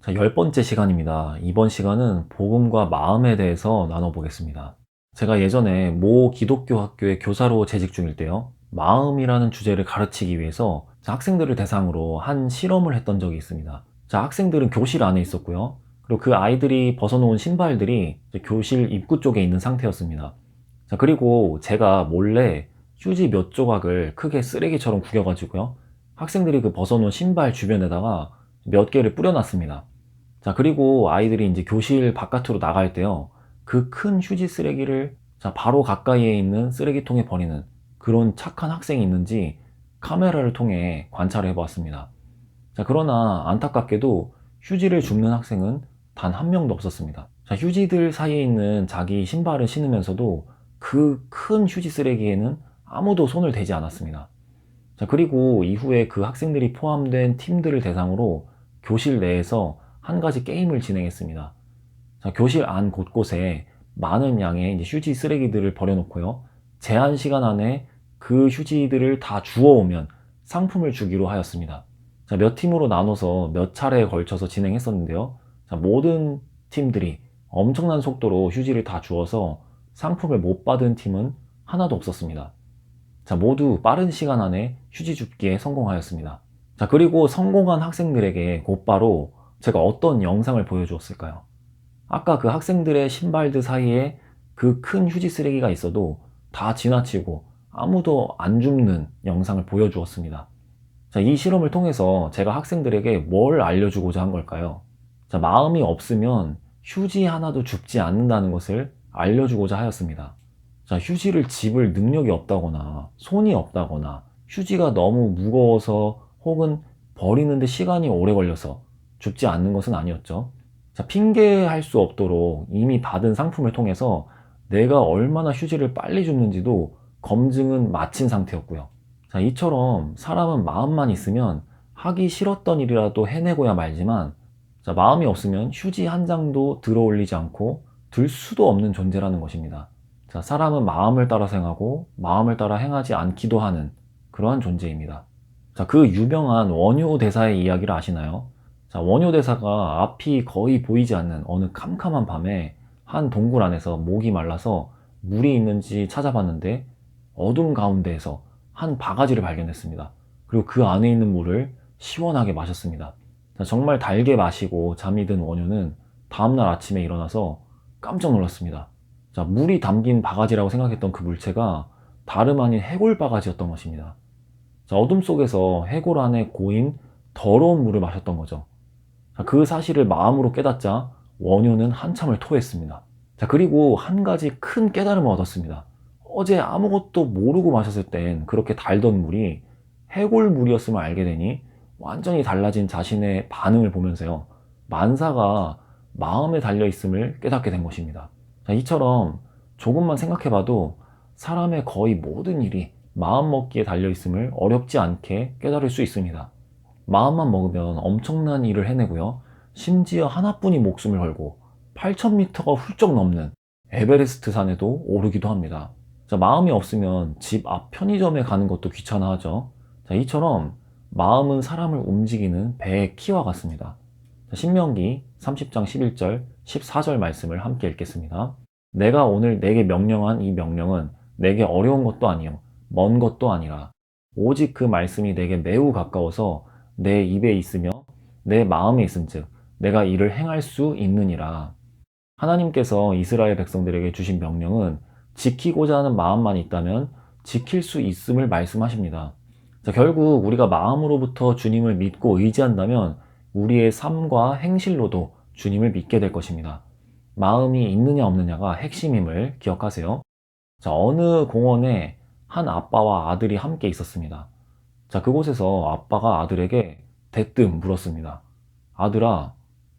자, 10번째 시간입니다. 이번 시간은 복음과 마음에 대해서 나눠보겠습니다. 제가 예전에 모 기독교 학교의 교사로 재직 중일 때요. 마음이라는 주제를 가르치기 위해서 학생들을 대상으로 한 실험을 했던 적이 있습니다. 자, 학생들은 교실 안에 있었고요. 그리고 그 아이들이 벗어놓은 신발들이 이제 교실 입구 쪽에 있는 상태였습니다. 자, 그리고 제가 몰래 휴지 몇 조각을 크게 쓰레기처럼 구겨가지고요. 학생들이 그 벗어놓은 신발 주변에다가 몇 개를 뿌려놨습니다. 자, 그리고 아이들이 이제 교실 바깥으로 나갈 때요. 그 큰 휴지 쓰레기를 자, 바로 가까이에 있는 쓰레기통에 버리는 그런 착한 학생이 있는지 카메라를 통해 관찰을 해보았습니다. 자, 그러나 안타깝게도 휴지를 줍는 학생은 단 한 명도 없었습니다. 자, 휴지들 사이에 있는 자기 신발을 신으면서도 그 큰 휴지 쓰레기에는 아무도 손을 대지 않았습니다. 자, 그리고 이후에 그 학생들이 포함된 팀들을 대상으로 교실 내에서 한 가지 게임을 진행했습니다. 자, 교실 안 곳곳에 많은 양의 이제 휴지 쓰레기들을 버려놓고요. 제한 시간 안에 그 휴지들을 다 주워오면 상품을 주기로 하였습니다. 자, 몇 팀으로 나눠서 몇 차례에 걸쳐서 진행했었는데요. 자, 모든 팀들이 엄청난 속도로 휴지를 다 주워서 상품을 못 받은 팀은 하나도 없었습니다. 자, 모두 빠른 시간 안에 휴지 줍기에 성공하였습니다. 자, 그리고 성공한 학생들에게 곧바로 제가 어떤 영상을 보여주었을까요? 아까 그 학생들의 신발들 사이에 그 큰 휴지 쓰레기가 있어도 다 지나치고 아무도 안 줍는 영상을 보여주었습니다. 자, 이 실험을 통해서 제가 학생들에게 뭘 알려주고자 한 걸까요? 자, 마음이 없으면 휴지 하나도 줍지 않는다는 것을 알려주고자 하였습니다. 자, 휴지를 집을 능력이 없다거나 손이 없다거나 휴지가 너무 무거워서 혹은 버리는데 시간이 오래 걸려서 줍지 않는 것은 아니었죠. 자, 핑계할 수 없도록 이미 받은 상품을 통해서 내가 얼마나 휴지를 빨리 줍는지도 검증은 마친 상태였고요. 자, 이처럼 사람은 마음만 있으면 하기 싫었던 일이라도 해내고야 말지만, 자, 마음이 없으면 휴지 한 장도 들어 올리지 않고 들 수도 없는 존재라는 것입니다. 자, 사람은 마음을 따라 행하고 마음을 따라 행하지 않기도 하는 그러한 존재입니다. 자, 그 유명한 원효 대사의 이야기를 아시나요? 자, 원효 대사가 앞이 거의 보이지 않는 어느 캄캄한 밤에 한 동굴 안에서 목이 말라서 물이 있는지 찾아봤는데 어둠 가운데에서 한 바가지를 발견했습니다. 그리고 그 안에 있는 물을 시원하게 마셨습니다. 자, 정말 달게 마시고 잠이 든 원효는 다음날 아침에 일어나서 깜짝 놀랐습니다. 자, 물이 담긴 바가지라고 생각했던 그 물체가 다름 아닌 해골 바가지였던 것입니다. 자, 어둠 속에서 해골 안에 고인 더러운 물을 마셨던 거죠. 자, 그 사실을 마음으로 깨닫자 원효는 한참을 토했습니다. 자, 그리고 한 가지 큰 깨달음을 얻었습니다. 어제 아무것도 모르고 마셨을 땐 그렇게 달던 물이 해골 물이었음을 알게 되니 완전히 달라진 자신의 반응을 보면서요. 만사가 마음에 달려 있음을 깨닫게 된 것입니다. 자, 이처럼 조금만 생각해봐도 사람의 거의 모든 일이 마음 먹기에 달려 있음을 어렵지 않게 깨달을 수 있습니다. 마음만 먹으면 엄청난 일을 해내고요. 심지어 하나뿐이 목숨을 걸고 8,000m가 훌쩍 넘는 에베레스트 산에도 오르기도 합니다. 자, 마음이 없으면 집 앞 편의점에 가는 것도 귀찮아하죠. 자, 이처럼 마음은 사람을 움직이는 배의 키와 같습니다. 자, 신명기 30장 11절, 14절 말씀을 함께 읽겠습니다. 내가 오늘 내게 명령한 이 명령은 내게 어려운 것도 아니요 먼 것도 아니라 오직 그 말씀이 내게 매우 가까워서 내 입에 있으며 내 마음에 있은즉 내가 이를 행할 수 있느니라. 하나님께서 이스라엘 백성들에게 주신 명령은 지키고자 하는 마음만 있다면 지킬 수 있음을 말씀하십니다. 자, 결국 우리가 마음으로부터 주님을 믿고 의지한다면 우리의 삶과 행실로도 주님을 믿게 될 것입니다. 마음이 있느냐 없느냐가 핵심임을 기억하세요. 자, 어느 공원에 한 아빠와 아들이 함께 있었습니다. 자, 그곳에서 아빠가 아들에게 대뜸 물었습니다. 아들아,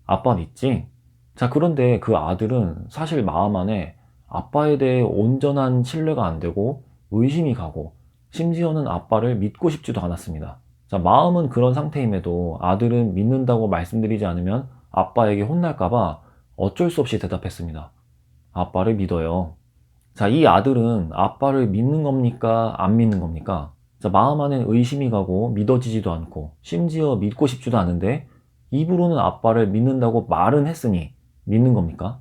아빠 믿지? 자, 그런데 그 아들은 사실 마음 안에 아빠에 대해 온전한 신뢰가 안 되고 의심이 가고 심지어는 아빠를 믿고 싶지도 않았습니다. 자, 마음은 그런 상태임에도 아들은 믿는다고 말씀드리지 않으면 아빠에게 혼날까봐 어쩔 수 없이 대답했습니다. 아빠를 믿어요. 자, 이 아들은 아빠를 믿는 겁니까? 안 믿는 겁니까? 자, 마음 안엔 의심이 가고 믿어지지도 않고 심지어 믿고 싶지도 않은데 입으로는 아빠를 믿는다고 말은 했으니 믿는 겁니까?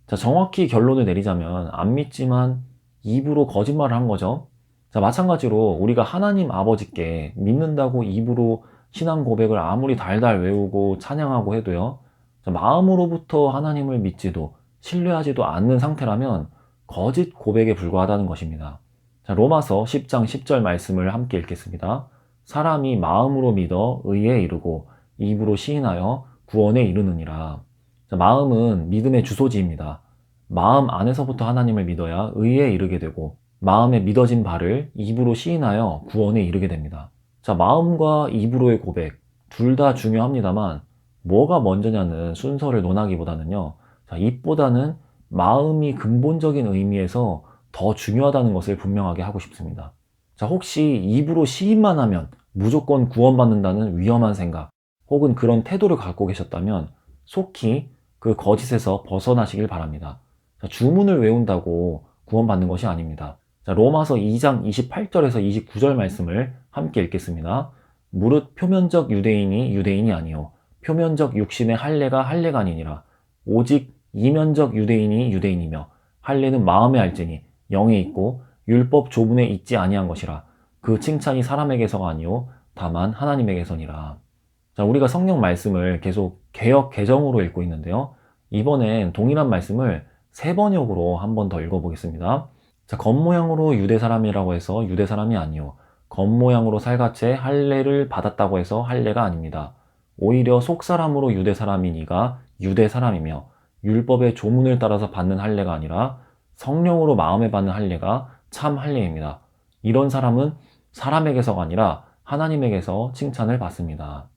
자, 정확히 결론을 내리자면 안 믿지만 입으로 거짓말을 한 거죠. 자, 마찬가지로 우리가 하나님 아버지께 믿는다고 입으로 신앙 고백을 아무리 달달 외우고 찬양하고 해도요, 자, 마음으로부터 하나님을 믿지도 신뢰하지도 않는 상태라면 거짓 고백에 불과하다는 것입니다. 자, 로마서 10장 10절 말씀을 함께 읽겠습니다. 사람이 마음으로 믿어 의에 이르고 입으로 시인하여 구원에 이르느니라. 자, 마음은 믿음의 주소지입니다. 마음 안에서부터 하나님을 믿어야 의에 이르게 되고 마음에 믿어진 바를 입으로 시인하여 구원에 이르게 됩니다. 자, 마음과 입으로의 고백 둘 다 중요합니다만 뭐가 먼저냐는 순서를 논하기보다는요. 자, 입보다는 마음이 근본적인 의미에서 더 중요하다는 것을 분명하게 하고 싶습니다. 자, 혹시 입으로 시인만 하면 무조건 구원받는다는 위험한 생각 혹은 그런 태도를 갖고 계셨다면 속히 그 거짓에서 벗어나시길 바랍니다. 자, 주문을 외운다고 구원받는 것이 아닙니다. 자, 로마서 2장 28절에서 29절 말씀을 함께 읽겠습니다. 무릇 표면적 유대인이 유대인이 아니요 표면적 육신의 할례가 할례가 아니니라. 오직 이면적 유대인이 유대인이며 할례는 마음에 알지니 영에 있고 율법 조문에 있지 아니한 것이라. 그 칭찬이 사람에게서가 아니요 다만 하나님에게서니라. 자, 우리가 성경 말씀을 계속 개역 개정으로 읽고 있는데요. 이번엔 동일한 말씀을 세 번역으로 한 번 더 읽어보겠습니다. 자, 겉모양으로 유대 사람이라고 해서 유대 사람이 아니요 겉모양으로 살같이 할례를 받았다고 해서 할례가 아닙니다. 오히려 속사람으로 유대 사람이니가 유대 사람이며 율법의 조문을 따라서 받는 할례가 아니라 성령으로 마음에 받는 할례가 참 할례입니다. 이런 사람은 사람에게서가 아니라 하나님에게서 칭찬을 받습니다.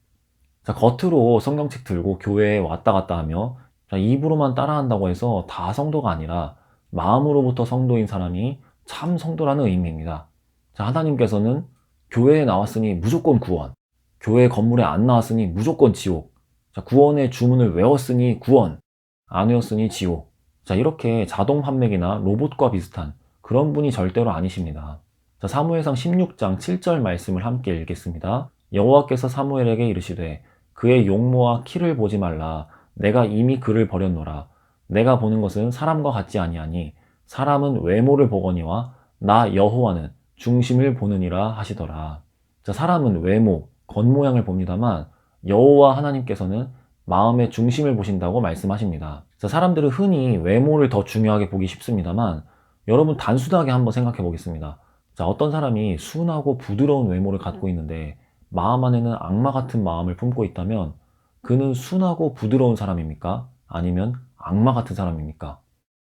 자, 겉으로 성경책 들고 교회에 왔다 갔다 하며 자, 입으로만 따라한다고 해서 다 성도가 아니라 마음으로부터 성도인 사람이 참 성도라는 의미입니다. 자, 하나님께서는 교회에 나왔으니 무조건 구원, 교회 건물에 안 나왔으니 무조건 지옥, 자, 구원의 주문을 외웠으니 구원, 안 외웠으니 지옥. 자, 이렇게 자동 판매기나 로봇과 비슷한 그런 분이 절대로 아니십니다. 자, 사무엘상 16장 7절 말씀을 함께 읽겠습니다. 여호와께서 사무엘에게 이르시되 그의 용모와 키를 보지 말라. 내가 이미 그를 버렸노라. 내가 보는 것은 사람과 같지 아니하니 사람은 외모를 보거니와 나 여호와는 중심을 보느니라 하시더라. 자, 사람은 외모, 겉모양을 봅니다만 여호와 하나님께서는 마음의 중심을 보신다고 말씀하십니다. 자, 사람들은 흔히 외모를 더 중요하게 보기 쉽습니다만 여러분 단순하게 한번 생각해 보겠습니다. 자, 어떤 사람이 순하고 부드러운 외모를 갖고 있는데 마음 안에는 악마 같은 마음을 품고 있다면 그는 순하고 부드러운 사람입니까? 아니면 악마 같은 사람입니까?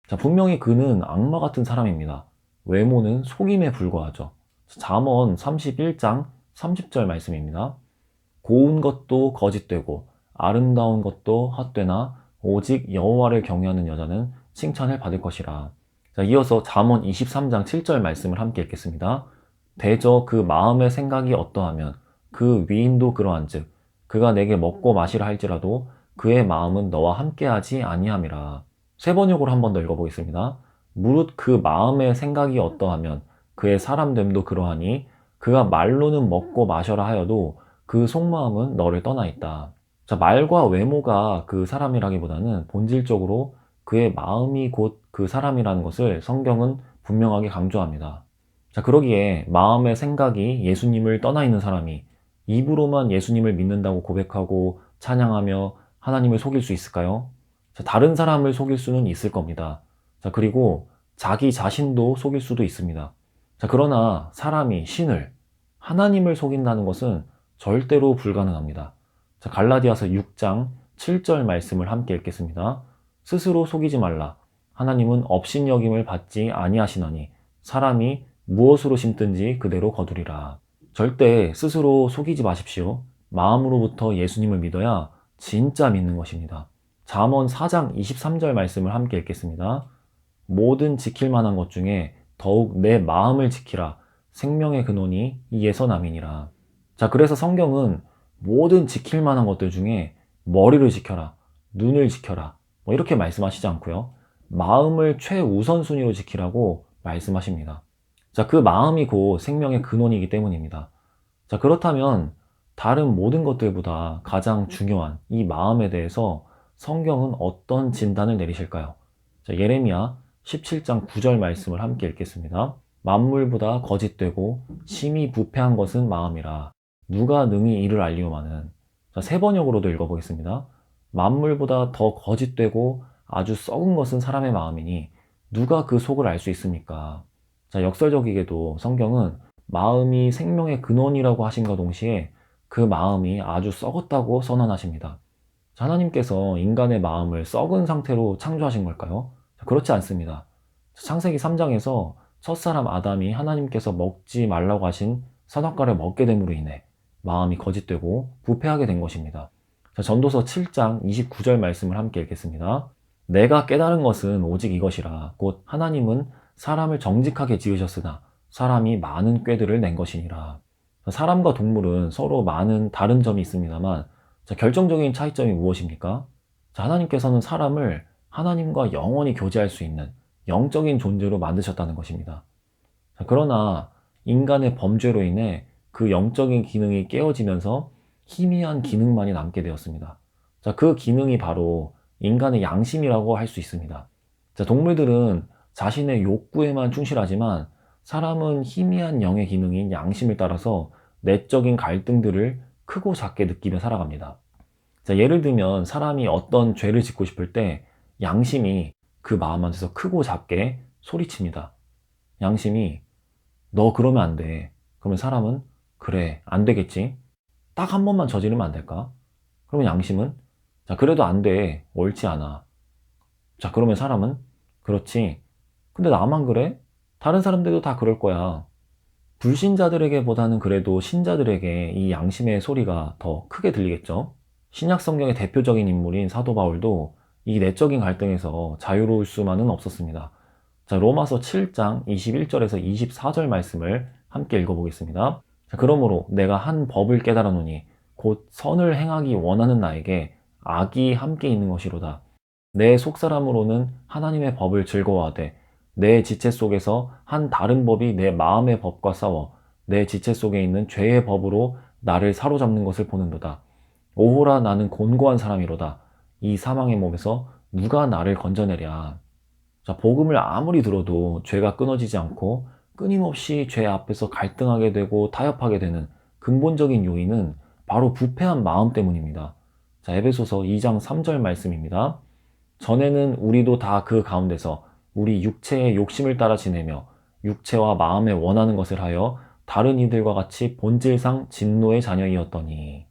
자, 분명히 그는 악마 같은 사람입니다. 외모는 속임에 불과하죠. 잠언 31장 30절 말씀입니다. 고운 것도 거짓되고 아름다운 것도 헛되나 오직 여호와를 경외하는 여자는 칭찬을 받을 것이라. 자, 이어서 잠언 23장 7절 말씀을 함께 읽겠습니다. 대저 그 마음의 생각이 어떠하면 그 위임도 그러한즉 그가 내게 먹고 마시라 할지라도 그의 마음은 너와 함께하지 아니함이라. 세 번역으로 한 번 더 읽어보겠습니다. 무릇 그 마음의 생각이 어떠하면 그의 사람됨도 그러하니 그가 말로는 먹고 마셔라 하여도 그 속마음은 너를 떠나 있다. 자, 말과 외모가 그 사람이라기보다는 본질적으로 그의 마음이 곧 그 사람이라는 것을 성경은 분명하게 강조합니다. 자, 그러기에 마음의 생각이 예수님을 떠나 있는 사람이 입으로만 예수님을 믿는다고 고백하고 찬양하며 하나님을 속일 수 있을까요? 자, 다른 사람을 속일 수는 있을 겁니다. 자, 그리고 자기 자신도 속일 수도 있습니다. 자, 그러나 사람이 신을, 하나님을 속인다는 것은 절대로 불가능합니다. 자, 갈라디아서 6장 7절 말씀을 함께 읽겠습니다. 스스로 속이지 말라. 하나님은 업신여김을 받지 아니하시나니 사람이 무엇으로 심든지 그대로 거두리라. 절대 스스로 속이지 마십시오. 마음으로부터 예수님을 믿어야 진짜 믿는 것입니다. 잠언 4장 23절 말씀을 함께 읽겠습니다. 모든 지킬 만한 것 중에 더욱 내 마음을 지키라. 생명의 근원이 이에서 남이니라. 자, 그래서 성경은 모든 지킬 만한 것들 중에 머리를 지켜라, 눈을 지켜라, 뭐 이렇게 말씀하시지 않고요. 마음을 최우선순위로 지키라고 말씀하십니다. 자, 그 마음이 곧 생명의 근원이기 때문입니다. 자, 그렇다면 다른 모든 것들보다 가장 중요한 이 마음에 대해서 성경은 어떤 진단을 내리실까요? 자, 예레미야 17장 9절 말씀을 함께 읽겠습니다. 만물보다 거짓되고 심히 부패한 것은 마음이라 누가 능히 이를 알리오마는. 자, 세 번역으로도 읽어보겠습니다. 만물보다 더 거짓되고 아주 썩은 것은 사람의 마음이니 누가 그 속을 알 수 있습니까? 자, 역설적이게도 성경은 마음이 생명의 근원이라고 하심과 동시에 그 마음이 아주 썩었다고 선언하십니다. 자, 하나님께서 인간의 마음을 썩은 상태로 창조하신 걸까요? 자, 그렇지 않습니다. 창세기 3장에서 첫사람 아담이 하나님께서 먹지 말라고 하신 선악과를 먹게 됨으로 인해 마음이 거짓되고 부패하게 된 것입니다. 자, 전도서 7장 29절 말씀을 함께 읽겠습니다. 내가 깨달은 것은 오직 이것이라 곧 하나님은 사람을 정직하게 지으셨으나 사람이 많은 꾀들을 낸 것이니라. 사람과 동물은 서로 많은 다른 점이 있습니다만 결정적인 차이점이 무엇입니까? 하나님께서는 사람을 하나님과 영원히 교제할 수 있는 영적인 존재로 만드셨다는 것입니다. 그러나 인간의 범죄로 인해 그 영적인 기능이 깨어지면서 희미한 기능만이 남게 되었습니다. 그 기능이 바로 인간의 양심이라고 할 수 있습니다. 동물들은 자신의 욕구에만 충실하지만 사람은 희미한 영의 기능인 양심을 따라서 내적인 갈등들을 크고 작게 느끼며 살아갑니다. 예를 들면 사람이 어떤 죄를 짓고 싶을 때 양심이 그 마음 안에서 크고 작게 소리칩니다. 양심이 너 그러면 안 돼. 그러면 사람은 그래, 안 되겠지. 딱 한 번만 저지르면 안 될까? 그러면 양심은 그래도 안 돼. 옳지 않아. 그러면 사람은 그렇지. 근데 나만 그래? 다른 사람들도 다 그럴 거야. 불신자들에게보다는 그래도 신자들에게 이 양심의 소리가 더 크게 들리겠죠? 신약 성경의 대표적인 인물인 사도 바울도 이 내적인 갈등에서 자유로울 수만은 없었습니다. 로마서 7장 21절에서 24절 말씀을 함께 읽어보겠습니다. 그러므로 내가 한 법을 깨달았노니 곧 선을 행하기 원하는 나에게 악이 함께 있는 것이로다. 내 속사람으로는 하나님의 법을 즐거워하되 내 지체 속에서 한 다른 법이 내 마음의 법과 싸워 내 지체 속에 있는 죄의 법으로 나를 사로잡는 것을 보는도다. 오호라 나는 곤고한 사람이로다. 이 사망의 몸에서 누가 나를 건져내랴. 복음을 아무리 들어도 죄가 끊어지지 않고 끊임없이 죄 앞에서 갈등하게 되고 타협하게 되는 근본적인 요인은 바로 부패한 마음 때문입니다. 에베소서 2장 3절 말씀입니다. 전에는 우리도 다 그 가운데서 우리 육체의 욕심을 따라 지내며 육체와 마음에 원하는 것을 하여 다른 이들과 같이 본질상 진노의 자녀이었더니.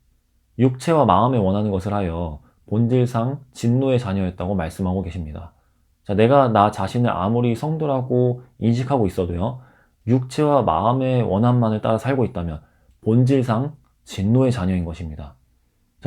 육체와 마음에 원하는 것을 하여 본질상 진노의 자녀였다고 말씀하고 계십니다. 내가 나 자신을 아무리 성도라고 인식하고 있어도요, 육체와 마음의 원함만을 따라 살고 있다면 본질상 진노의 자녀인 것입니다.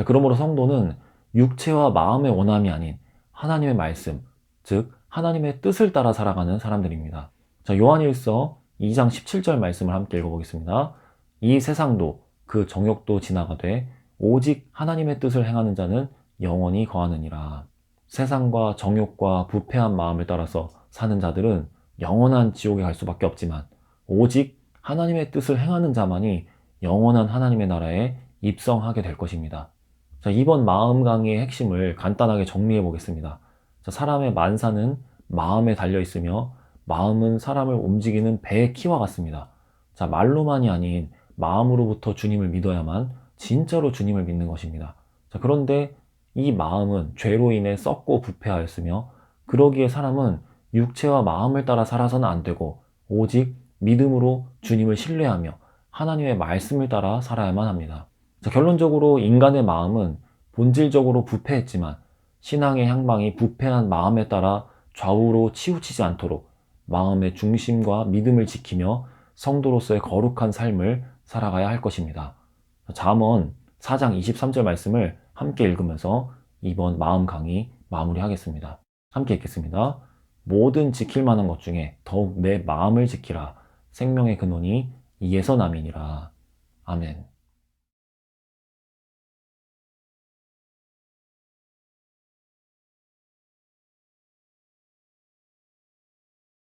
그러므로 성도는 육체와 마음의 원함이 아닌 하나님의 말씀, 즉 하나님의 뜻을 따라 살아가는 사람들입니다. 요한일서 2장 17절 말씀을 함께 읽어보겠습니다. 이 세상도 그 정욕도 지나가되 오직 하나님의 뜻을 행하는 자는 영원히 거하느니라. 세상과 정욕과 부패한 마음을 따라서 사는 자들은 영원한 지옥에 갈 수밖에 없지만 오직 하나님의 뜻을 행하는 자만이 영원한 하나님의 나라에 입성하게 될 것입니다. 이번 마음 강의의 핵심을 간단하게 정리해 보겠습니다. 사람의 만사는 마음에 달려 있으며 마음은 사람을 움직이는 배의 키와 같습니다. 말로만이 아닌 마음으로부터 주님을 믿어야만 진짜로 주님을 믿는 것입니다. 그런데 이 마음은 죄로 인해 썩고 부패하였으며 그러기에 사람은 육체와 마음을 따라 살아서는 안 되고 오직 믿음으로 주님을 신뢰하며 하나님의 말씀을 따라 살아야만 합니다. 결론적으로 인간의 마음은 본질적으로 부패했지만 신앙의 향방이 부패한 마음에 따라 좌우로 치우치지 않도록 마음의 중심과 믿음을 지키며 성도로서의 거룩한 삶을 살아가야 할 것입니다. 잠언 4장 23절 말씀을 함께 읽으면서 이번 마음 강의 마무리하겠습니다. 함께 읽겠습니다. 모든 지킬 만한 것 중에 더욱 내 마음을 지키라. 생명의 근원이 이에서 남이니라. 아멘.